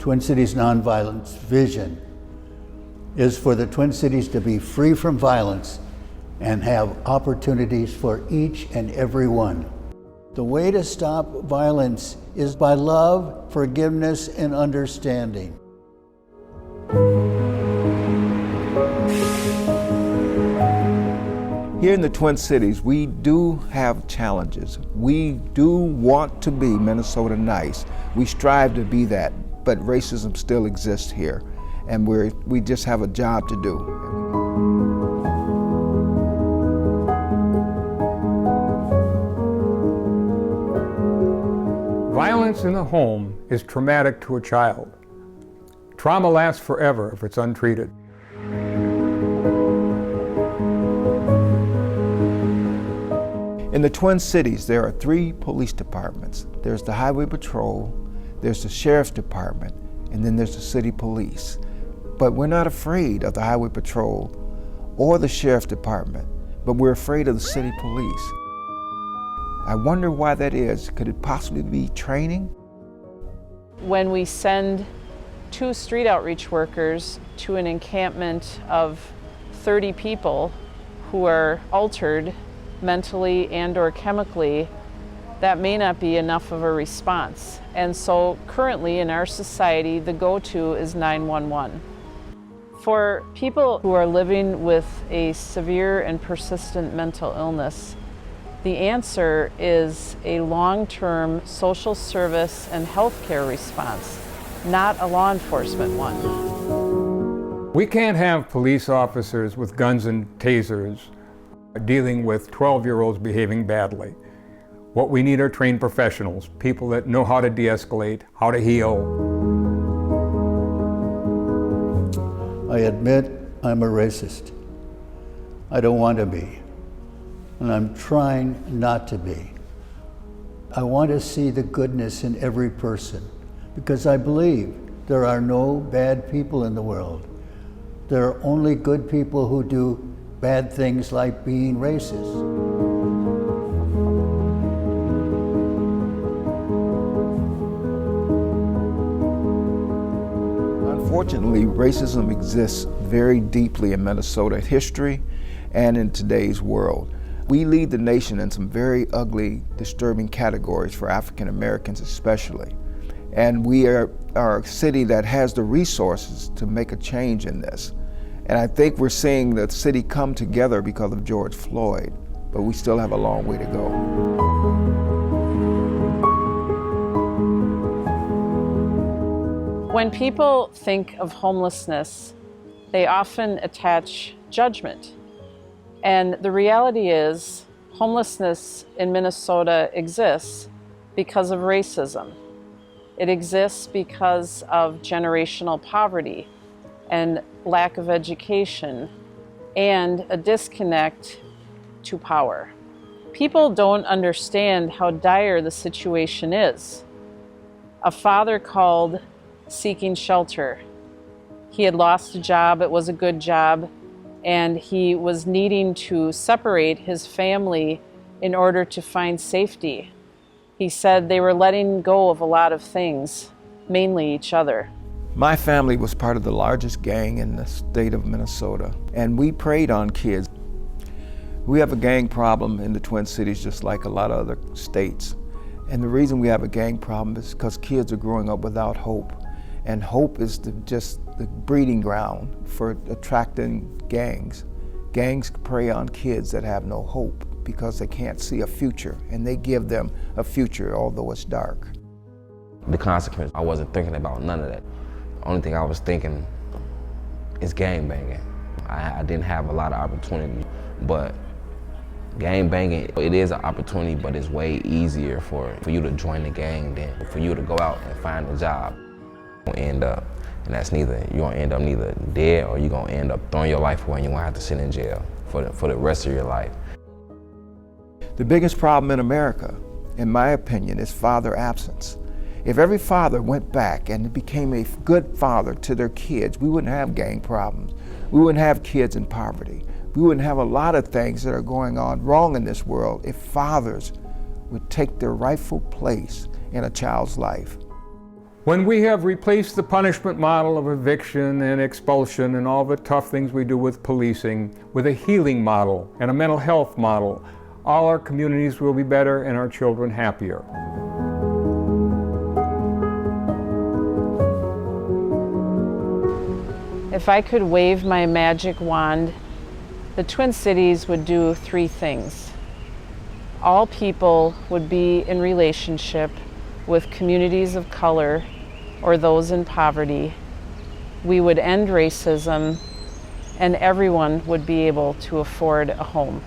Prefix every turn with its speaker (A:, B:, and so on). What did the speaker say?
A: Twin Cities Nonviolence vision is for the Twin Cities to be free from violence and have opportunities for each and every one. The way to stop violence is by love, forgiveness, and understanding.
B: Here in the Twin Cities, we do have challenges. We do want to be Minnesota nice. We strive to be that, but racism still exists here, and we just have a job to do.
C: Violence in the home is traumatic to a child. Trauma lasts forever if it's untreated.
B: In the Twin Cities, there are 3 police departments. There's the Highway Patrol, there's the Sheriff's Department, and then there's the City Police. But we're not afraid of the Highway Patrol or the Sheriff's Department, but we're afraid of the City Police. I wonder why that is. Could it possibly be training?
D: When we send 2 street outreach workers to an encampment of 30 people who are altered mentally and or chemically, that may not be enough of a response. And so currently in our society, the go-to is 911. For people who are living with a severe and persistent mental illness, the answer is a long-term social service and healthcare response, not a law enforcement one.
C: We can't have police officers with guns and tasers dealing with 12-year-olds behaving badly. What we need are trained professionals, people that know how to de-escalate, how to heal.
A: I admit I'm a racist. I don't want to be, and I'm trying not to be. I want to see the goodness in every person because I believe there are no bad people in the world. There are only good people who do bad things like being racist.
B: Unfortunately, racism exists very deeply in Minnesota history and in today's world. We lead the nation in some very ugly, disturbing categories for African Americans especially. And we are a city that has the resources to make a change in this. And I think we're seeing the city come together because of George Floyd, but we still have a long way to go.
D: When people think of homelessness, they often attach judgment. And the reality is, homelessness in Minnesota exists because of racism. It exists because of generational poverty and lack of education and a disconnect to power. People don't understand how dire the situation is. A father called seeking shelter. He had lost a job, it was a good job, and he was needing to separate his family in order to find safety. He said they were letting go of a lot of things, mainly each other.
B: My family was part of the largest gang in the state of Minnesota, and we preyed on kids. We have a gang problem in the Twin Cities just like a lot of other states. And the reason we have a gang problem is because kids are growing up without hope. And hope is just the breeding ground for attracting gangs. Gangs prey on kids that have no hope because they can't see a future, and they give them a future although it's dark.
E: The consequence, I wasn't thinking about none of that. The only thing I was thinking is gang banging. I didn't have a lot of opportunity, but gang banging, it is an opportunity, but it's way easier for you to join the gang than for you to go out and find a job. And that's you're gonna end up neither dead or you're gonna end up throwing your life away and you're gonna have to sit in jail for the rest of your life.
B: The biggest problem in America, in my opinion, is father absence. If every father went back and became a good father to their kids, we wouldn't have gang problems. We wouldn't have kids in poverty. We wouldn't have a lot of things that are going on wrong in this world if fathers would take their rightful place in a child's life.
C: When we have replaced the punishment model of eviction and expulsion and all the tough things we do with policing with a healing model and a mental health model, all our communities will be better and our children happier.
D: If I could wave my magic wand, the Twin Cities would do 3 things. All people would be in relationship with communities of color or those in poverty. We would end racism, and everyone would be able to afford a home.